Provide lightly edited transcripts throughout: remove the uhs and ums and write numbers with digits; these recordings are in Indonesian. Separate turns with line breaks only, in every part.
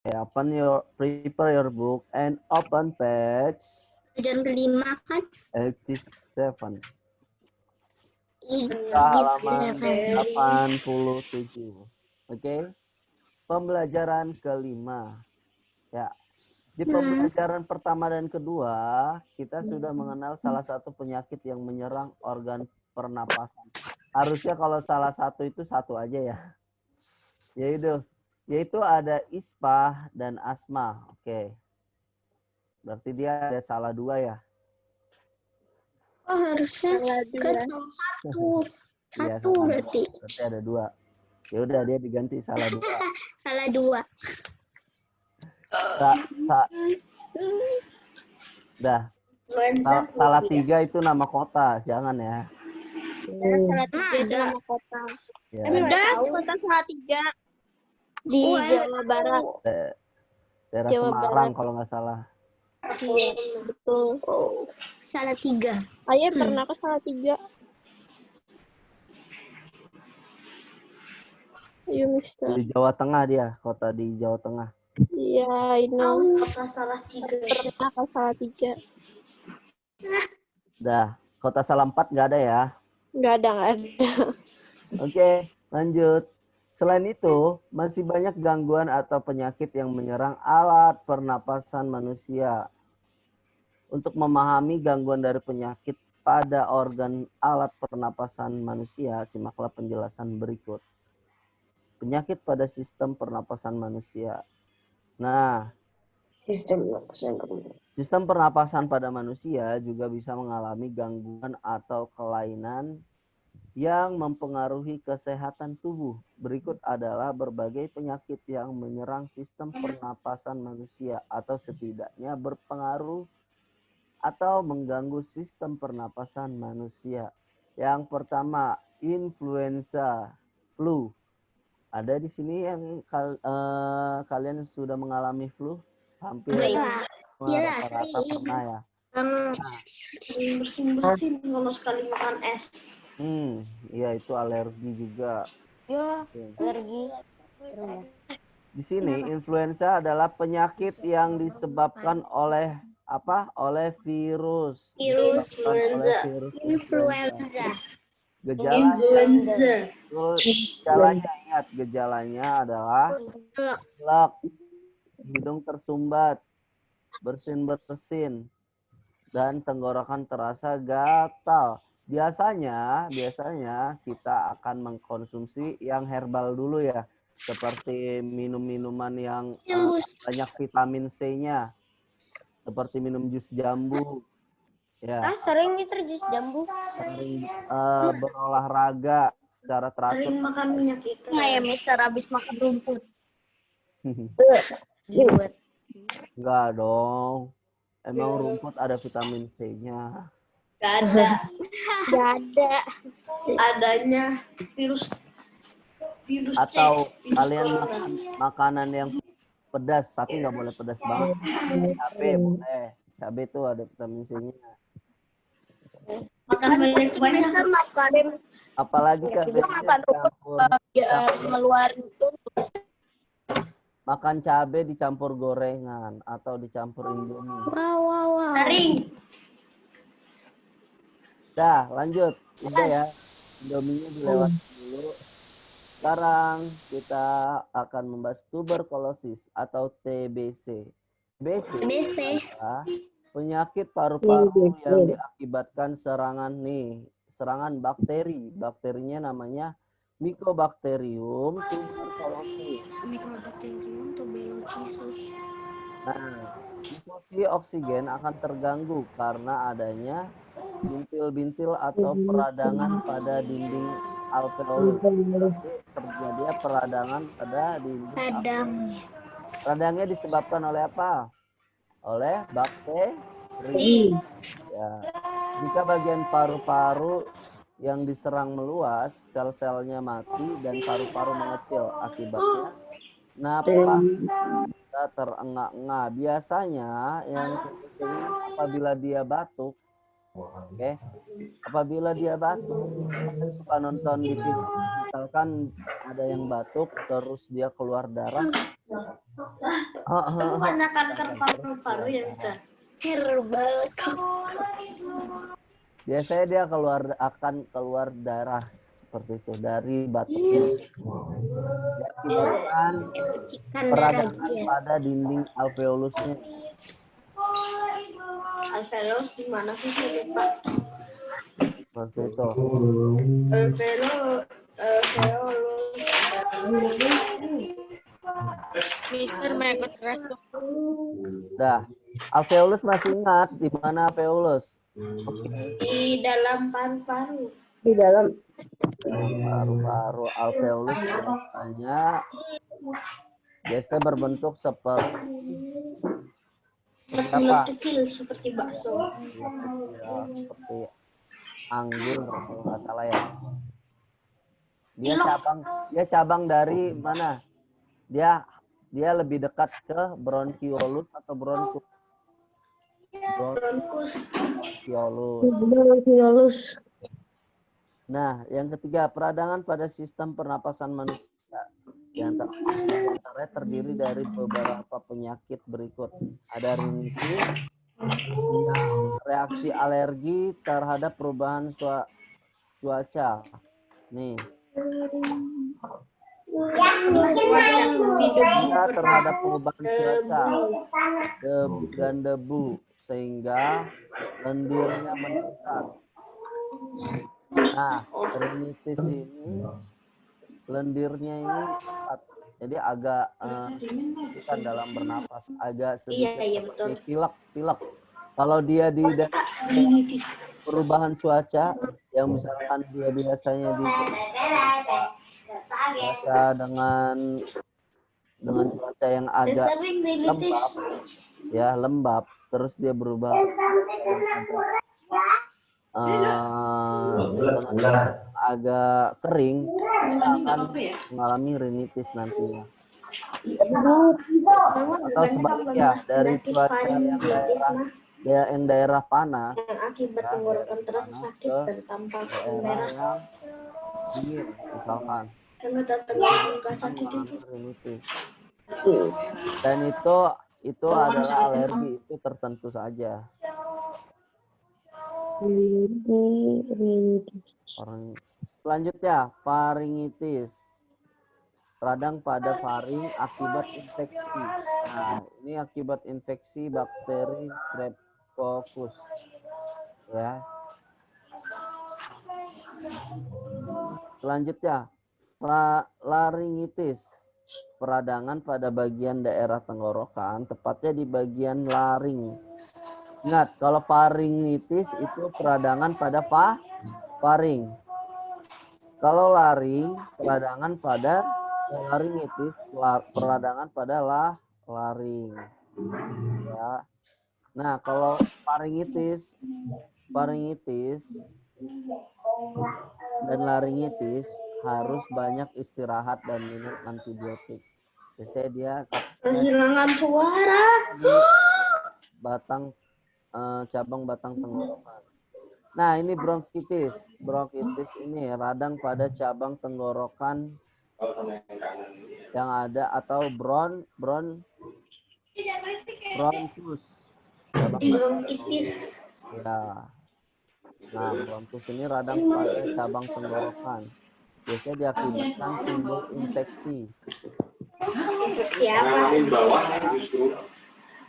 Prepare your book and open page
Pelajaran kelima kan?
87.
Iya,
Halaman 87. Oke. Pembelajaran kelima. Ya. Di pembelajaran pertama dan kedua, kita sudah mengenal salah satu penyakit yang menyerang organ pernapasan. Harusnya kalau salah satu itu satu aja ya. Yaitu ada ispa dan asma. Oke. Berarti dia ada salah dua ya.
Oh, harusnya kan salah satu.
Iya,
Satu berarti.
Berarti ada dua. Ya udah dia diganti salah dua.
Salah dua.
Salah tiga itu nama kota, jangan ya.
Salah tiga itu nama kota.
Ya.
Ada kota Salatiga di Jawa Barat.
Daerah Semarang kalau nggak salah.
Iya, betul. Oh, Salatiga. Ayah pernah ke Salatiga. Ayo, Mister.
Di Jawa Tengah dia, kota di Jawa Tengah.
Iya, ini kota Salatiga. Pernah ke Salatiga.
Dah, kota Salampat nggak ada ya?
Nggak ada.
Oke, lanjut. Selain itu, masih banyak gangguan atau penyakit yang menyerang alat pernapasan manusia. Untuk memahami gangguan dari penyakit pada organ alat pernapasan manusia, simaklah penjelasan berikut. Penyakit pada sistem pernapasan manusia. Nah, sistem pernapasan pada manusia juga bisa mengalami gangguan atau kelainan yang mempengaruhi kesehatan tubuh. Berikut adalah berbagai penyakit yang menyerang sistem pernapasan manusia atau setidaknya berpengaruh atau mengganggu sistem pernapasan manusia. Yang pertama, influenza, flu. Ada di sini yang kalian sudah mengalami flu? Hampir rata-rata pernah ya.
Bersin-bersin kalau sekali makan es.
Iya itu alergi juga.
Ya, alergi.
Di sini influenza adalah penyakit yang disebabkan oleh apa? Oleh virus.
Influenza.
Gejalanya ingat, gejalanya adalah pilek, hidung tersumbat, bersin-bersin, dan tenggorokan terasa gatal. Biasanya kita akan mengkonsumsi yang herbal dulu ya, seperti minum-minuman yang banyak vitamin C-nya, seperti minum jus jambu. Ya.
Sering Mister jus jambu.
Sering berolahraga secara teratur.
Sering makan minyak ikan. Nggak ya Mister habis makan rumput.
Enggak dong. Emang rumput ada vitamin C-nya.
Gak ada. Adanya virus
Atau kalian makan makanan yang pedas, tapi nggak boleh pedas banget. Cabai boleh. Cabai itu ada vitamin C-nya.
Makan banyak makan.
Apalagi cabai
ngeluarin itu.
Makan cabai dicampur gorengan atau dicampur indomie.
Wow. Sering.
Dah, lanjut. Udah ya. Indominya dilewati dulu. Sekarang kita akan membahas tuberkulosis atau TBC. TBC adalah penyakit paru-paru yang diakibatkan serangan bakteri. Bakterinya namanya Mycobacterium tuberculosis. Nah, difusi oksigen akan terganggu karena adanya bintil-bintil atau peradangan pada dinding alveolus. Berarti terjadi peradangan pada dinding alveolus. Radangnya disebabkan oleh apa? Oleh bakteri. Ya. Jika bagian paru-paru yang diserang meluas, sel-selnya mati dan paru-paru mengecil. Akibatnya napas kita terengah-engah. Biasanya yang ini apabila dia batuk, Oke. Apabila dia batuk, kalian suka nonton di film, misalkan ada yang batuk terus dia keluar darah.
Banyak kanker paru-paru ya, Mister. Herbal.
Biasanya dia akan keluar darah seperti itu dari batuknya. Diakibatkan peradangan pada dinding alveolusnya.
Alveolus di mana sih, Pak?
Seperti itu.
Mister Mekot
Dah, alveolus masih ingat di mana alveolus?
Di dalam paru-paru.
Di dalam
Paru-paru alveolus biasanya berbentuk seperti apa?
Kecil seperti bakso.
Ya, seperti anggur kalau nggak salah ya. Dia cabang dari mana? Dia lebih dekat ke bronchiolus atau bronchus?
Bronchiolus.
Nah, yang ketiga, peradangan pada sistem pernapasan manusia. Yang antaranya terdiri dari beberapa penyakit berikut. Ada rinitis, reaksi alergi terhadap perubahan cuaca. Nih. Terhadap perubahan cuaca dan debu sehingga lendirnya meningkat. Nah, rinitis ini lendirnya ini meningkat. Jadi agak kan dalam bernapas, agak sedikit pilek. Kalau dia di perubahan cuaca yang misalkan dia biasanya dengan cuaca yang agak lembab, terus dia berubah agak kering, akan mengalami rinitis nantinya. Atau sebaliknya, dari cuaca yang daerah panas
akibat tenggorokan terasa sakit dan tampak merah.
Dingin, misalkan. Rinitis. Dan itu adalah alergi, itu tertentu saja. Selanjutnya, faringitis. Radang pada faring akibat infeksi. Nah, ini akibat infeksi bakteri Streptococcus. Ya. Selanjutnya, laringitis. Peradangan pada bagian daerah tenggorokan, tepatnya di bagian laring. Ingat, kalau faringitis itu peradangan pada faring. Kalau laring, peradangan pada laringitis, peradangan pada laring. Ya. Nah, kalau faringitis dan laringitis harus banyak istirahat dan minum antibiotik. Biasanya dia
kehilangan suara.
Cabang batang tenggorokan. Nah, ini bronkitis. Bronkitis ini radang pada cabang tenggorokan yang ada atau bronchus.
Bronkitis.
Ya. Nah, bronchus ini radang pada cabang tenggorokan. Biasanya diakibatkan timbul infeksi.
Infeksi apa?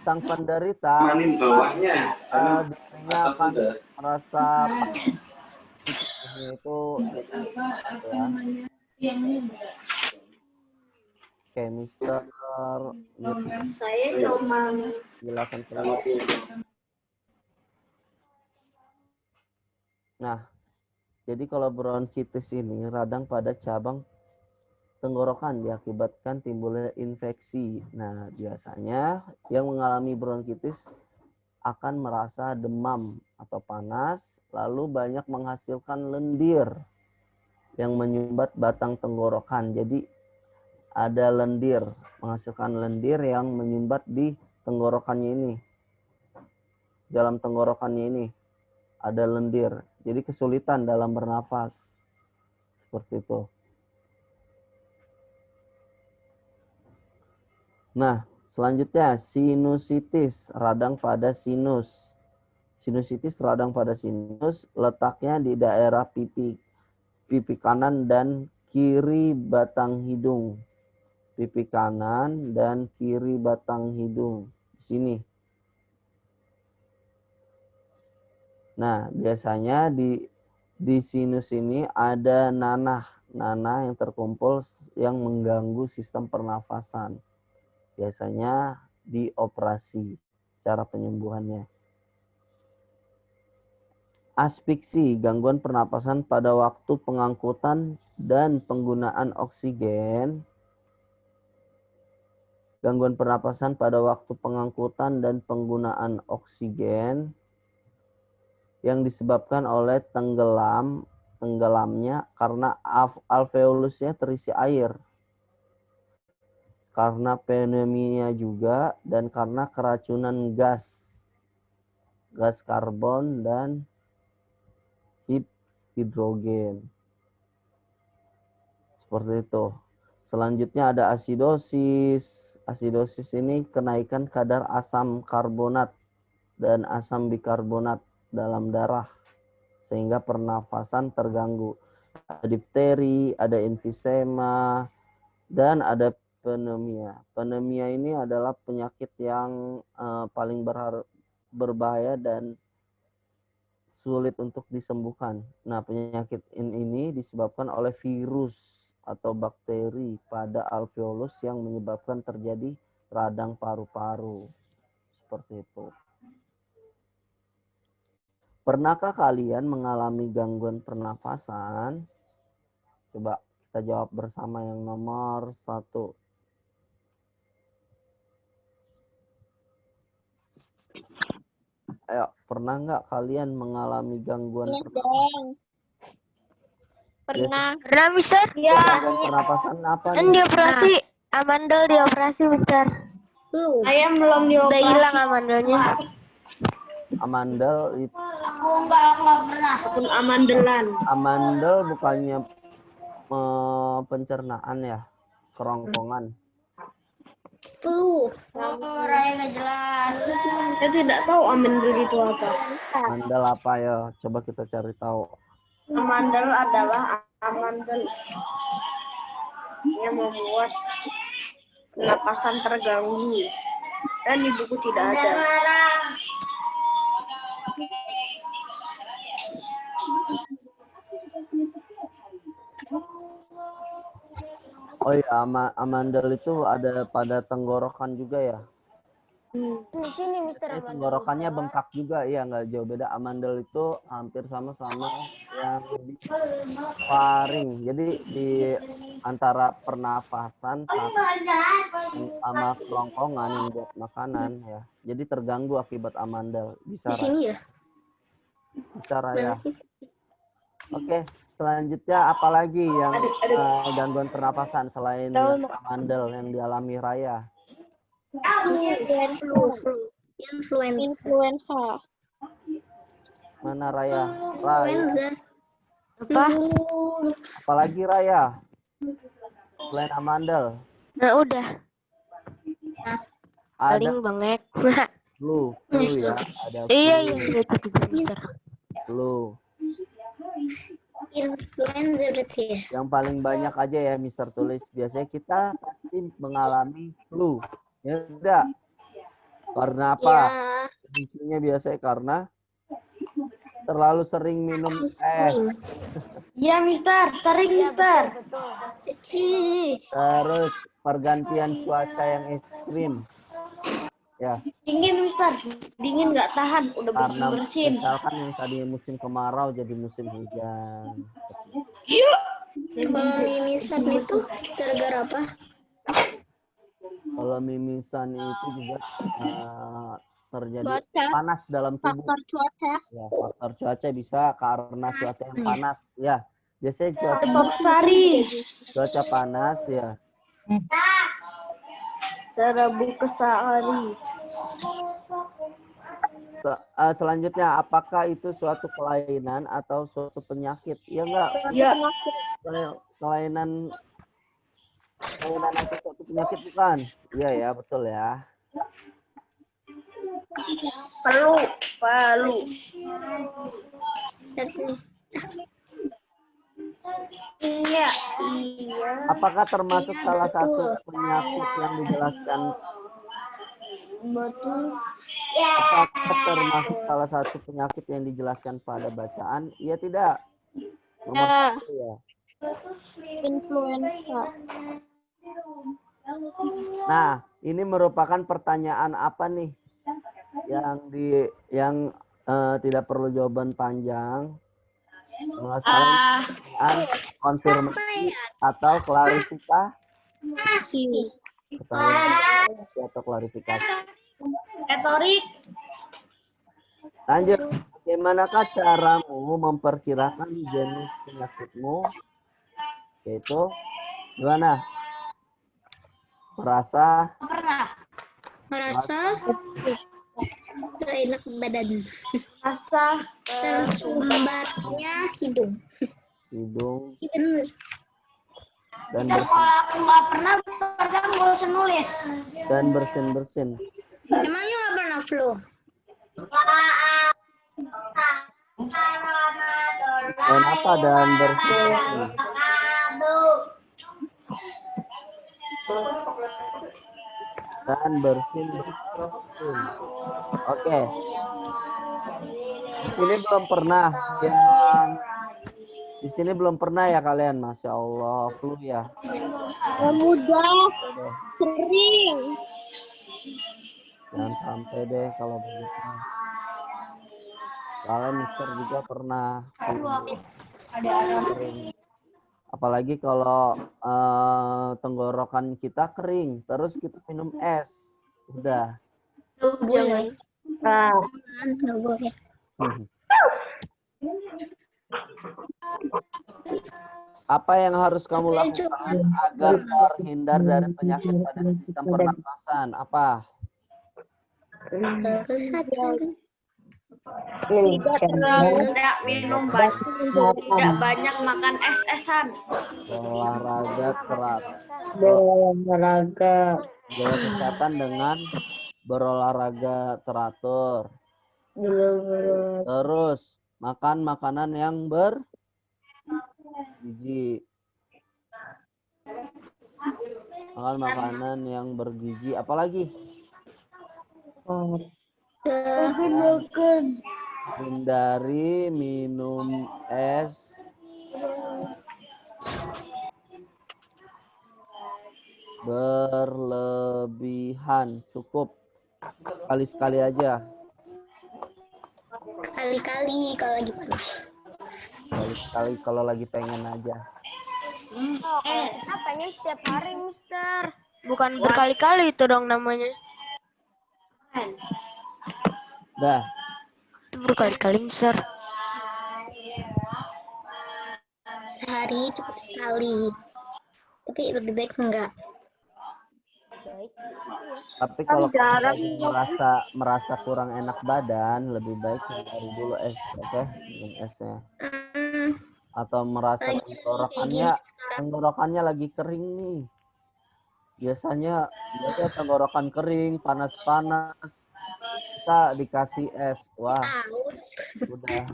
Sang penderita dirinya akan merasa itu ya. Oke, Mister.
Saya cuma
Jelasan Nah, jadi kalau bronkitis ini radang pada cabang tenggorokan diakibatkan timbulnya infeksi. Nah, biasanya yang mengalami bronkitis akan merasa demam atau panas, lalu banyak menghasilkan lendir yang menyumbat batang tenggorokan. Jadi ada lendir, menghasilkan lendir yang menyumbat di tenggorokannya ini. Dalam tenggorokannya ini ada lendir. Jadi kesulitan dalam bernafas. Seperti itu. Nah, selanjutnya sinusitis, radang pada sinus. Sinusitis radang pada sinus letaknya di daerah pipi kanan dan kiri batang hidung. Pipi kanan dan kiri batang hidung. Di sini. Nah, biasanya di sinus ini ada nanah yang terkumpul yang mengganggu sistem pernafasan. Biasanya dioperasi cara penyembuhannya. Asfiksi, gangguan pernapasan pada waktu pengangkutan dan penggunaan oksigen. Gangguan pernapasan pada waktu pengangkutan dan penggunaan oksigen yang disebabkan oleh tenggelamnya karena alveolusnya terisi air. Karena pneumonia juga dan karena keracunan gas karbon dan hidrogen. Seperti itu. Selanjutnya ada asidosis. Asidosis ini kenaikan kadar asam karbonat dan asam bikarbonat dalam darah sehingga pernafasan terganggu. Ada difteri, ada emfisema, dan ada pneumonia. Pneumonia ini adalah penyakit yang paling berbahaya dan sulit untuk disembuhkan. Nah, penyakit ini disebabkan oleh virus atau bakteri pada alveolus yang menyebabkan terjadi radang paru-paru. Seperti itu. Pernahkah kalian mengalami gangguan pernafasan? Coba kita jawab bersama yang nomor 1. Ayo, pernah nggak kalian mengalami gangguan pernafasan?
Pernah.
Pernah, Mister?
Ya. Gangguan pernapasan apa
Kan
nih?
dioperasi. Amandel dioperasi, Mister.
Ayam belum dioperasi.
Udah hilang amandelnya.
Amandel itu.
Aku enggak pernah. Akun amandelan.
Amandel bukannya pencernaan ya, kerongkongan.
Raya nggak jelas. Saya tidak tahu amandel itu apa.
Amandel apa ya? Coba kita cari tahu.
Amandel adalah amandel yang membuat pernapasan terganggu dan di buku tidak ada.
Oh iya, amandel itu ada pada tenggorokan juga ya?
Di sini, Mister.
Tenggorokannya bengkak juga, ya nggak jauh beda. Amandel itu hampir sama-sama yang di faring. Jadi di antara pernafasan sama kerongkongan yang buat makanan ya. Jadi terganggu akibat amandel. Bisa
Di sini ya?
Bisa Raya. Oke, selanjutnya apalagi yang gangguan pernapasan selain amandel yang dialami Raya?
Influenza.
Mana Raya? Raya.
Apa?
Apalagi Raya? Selain amandel.
Nah, udah. Paling
Ada
bangek.
flu ya. Ada flu.
Iya, sudah cukup, Mister.
Flu.
Influenza berarti ya?
Yang paling banyak aja ya Mister tulis. Biasanya kita pasti mengalami flu. Ya enggak? Karena apa? Isunya biasanya karena terlalu sering minum es.
Iya, Mister. Sering, Mister.
Terus pergantian cuaca yang ekstrim. Ya.
Dingin, Mister. Dingin nggak tahan. Udah
Karena
bersin-bersin.
misalkan yang tadi musim kemarau jadi musim hujan.
Kalau mimisan itu gara-gara apa?
Kalau mimisan itu juga terjadi
Cuaca.
panas dalam tubuh.
Faktor cuaca.
Ya, faktor cuaca bisa karena cuaca yang panas. Ya, biasanya cuaca panas ya.
Serabu kesari.
Selanjutnya, apakah itu suatu kelainan atau suatu penyakit? Iya enggak?
Ya.
Kelainan atau suatu penyakit bukan? Iya ya, betul ya.
Perlu. Dari sini. Iya.
Apakah termasuk
Iya,
salah
betul.
satu penyakit yang dijelaskan?
Betul.
Apakah termasuk salah satu penyakit yang dijelaskan pada bacaan? Iya tidak? Nomor
Ya.
1 ya.
Influenza.
Nah, ini merupakan pertanyaan apa nih? Yang tidak perlu jawaban panjang. Masalah konfirmasi atau klarifikasi. Pertanyaan atau klarifikasi.
Retorik.
Lanjut. Bagaimanakah caramu memperkirakan jenis penyakitmu? Yaitu gimana? Merasa
Gak enak badan. Rasa tersumbatnya hidung.
Dan
Kalau aku nggak pernah gak usah nulis.
Dan bersin.
Emangnya nggak pernah flu?
Dan apa dan bersin? Dan bersin. Oke. Di sini belum pernah di sini belum pernah ya kalian, Masya Allah, flu ya.
Mudah, sering.
Jangan sampai deh kalau begitu. Soalnya Mister juga pernah kering. Apalagi kalau tenggorokan kita kering, terus kita minum es, udah.
Boleh. Nggak boleh.
Apa yang harus kamu lakukan agar terhindar dari penyakit pada sistem pernapasan? Apa?
Tidak minum banyak, tidak banyak makan es-esan.
Olahraga jaga kesehatan dengan berolahraga teratur. Terus makan makanan yang bergizi. Makan makanan yang bergizi. Apalagi? Hindari minum es berlebihan. Cukup sekali-sekali aja.
Kali-kali kalau lagi panas.
Sekali-sekali kalau lagi pengen aja.
Kita pengen setiap hari, Mister. Bukan berkali-kali itu dong namanya.
Dah.
Itu berkali-kali, Mister.
Sehari cukup sekali. Tapi lebih baik enggak.
Tapi kalau kamu merasa kurang enak badan, lebih baik hindari dulu es, oke? Minum esnya. Atau merasa tenggorokannya lagi kering nih. Biasanya tenggorokan kering, panas-panas. Kita dikasih es. Wah, udah.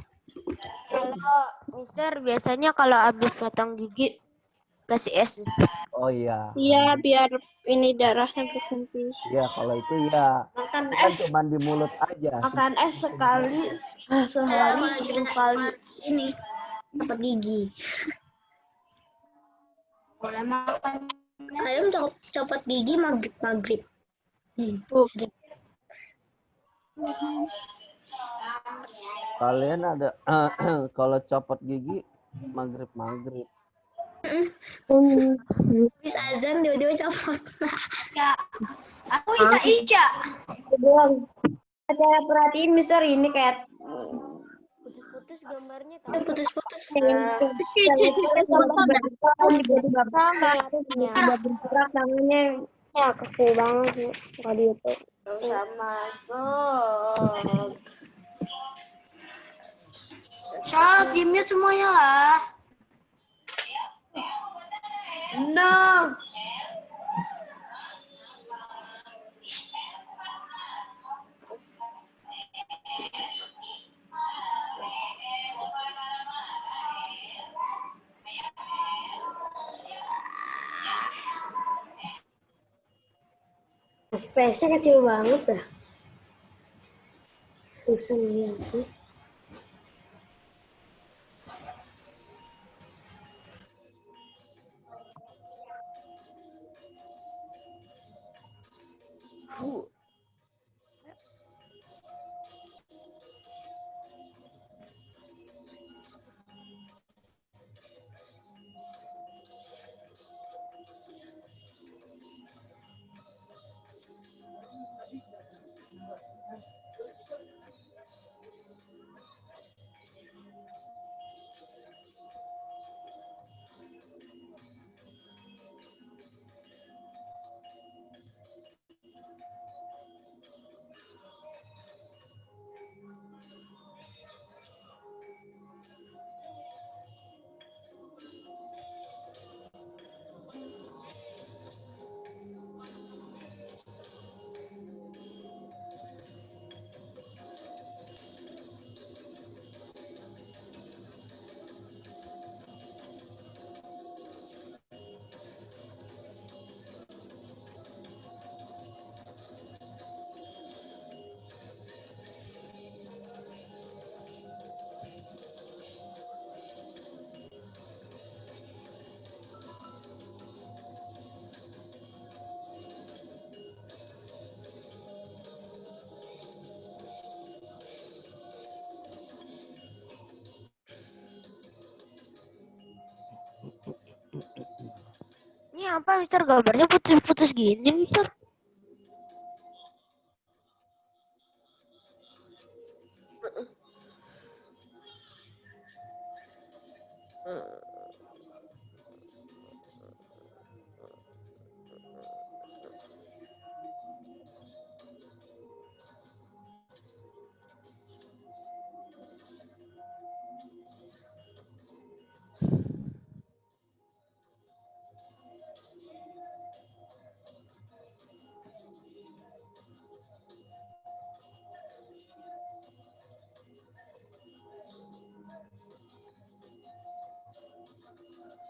Kalau Mister biasanya kalau habis potong gigi kasih es, Mister.
Oh iya.
Iya, biar ini darahnya berhenti.
Iya, kalau itu ya.
Makan
Kan
es.
cuma di mulut aja.
Makan es sekali, sehari 10 kali. Ini dapat gigi. Boleh makan. Ayam copot gigi maghrib.
Kalian ada kalau copot gigi maghrib.
Habis azan dia copot. Ya, aku Isya.
Saya perhatiin Mister ini kayak
Putus-putus gambarnya
Putus-putus.
tiba bergerak tangannya ya kaku banget sih kalau di YouTube.
Sama
Charles, di-mute semuanya lah. No.
FPS-nya kecil banget dah. Susah ngeliatnya.
Ini apa, Mister? Gambarnya putus-putus gini, Mister.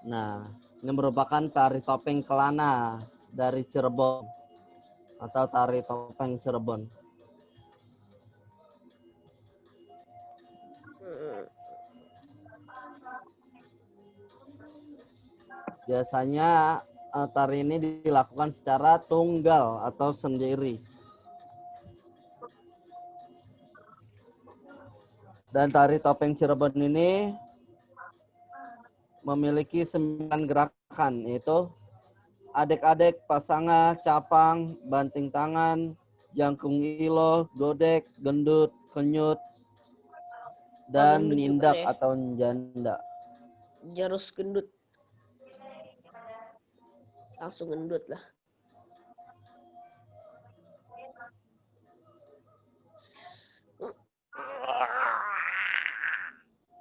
Nah, ini merupakan tari topeng Kelana dari Cirebon atau tari topeng Cirebon. Biasanya tari ini dilakukan secara tunggal atau sendiri. Dan tari topeng Cirebon ini memiliki 9 gerakan, yaitu adek-adek, pasangan, capang, banting tangan, jangkung ilo, godek, gendut, kenyut, dan
gendut juga
nindak
deh.
atau janda.
Jarus gendut. Langsung gendut lah.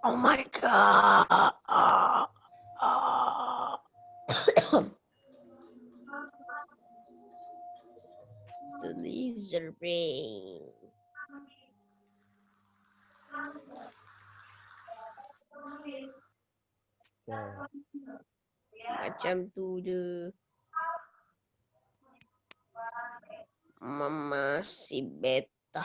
Oh my god. The laser brain. Macam tu je. Mama si beta.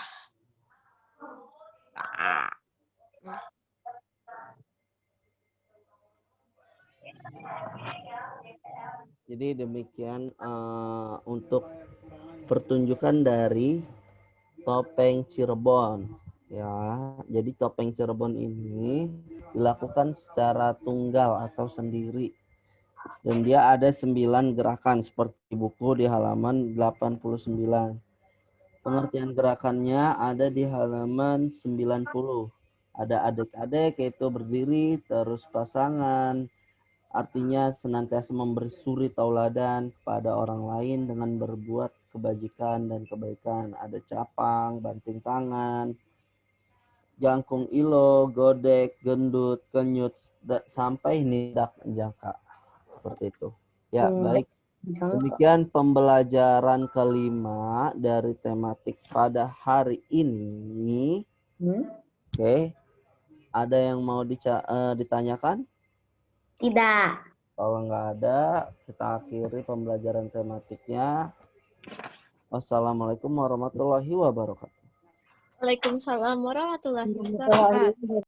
Jadi demikian untuk pertunjukan dari topeng Cirebon. Ya, jadi topeng Cirebon ini dilakukan secara tunggal atau sendiri. Dan dia ada 9 gerakan seperti buku di halaman 89. Pengertian gerakannya ada di halaman 90. Ada adek-adek yaitu berdiri, terus pasangan, artinya senantiasa memberi suri tauladan kepada orang lain dengan berbuat kebajikan dan kebaikan. Ada capang, banting tangan, jangkung ilo, godek, gendut, kenyut, sampai nidak jangka. Seperti itu. Ya, baik. Demikian pembelajaran kelima dari tematik pada hari ini. Oke. Ada yang mau ditanyakan?
Tidak.
Kalau nggak ada, kita akhiri pembelajaran tematiknya. Wassalamualaikum warahmatullahi wabarakatuh.
Waalaikumsalam warahmatullahi wabarakatuh.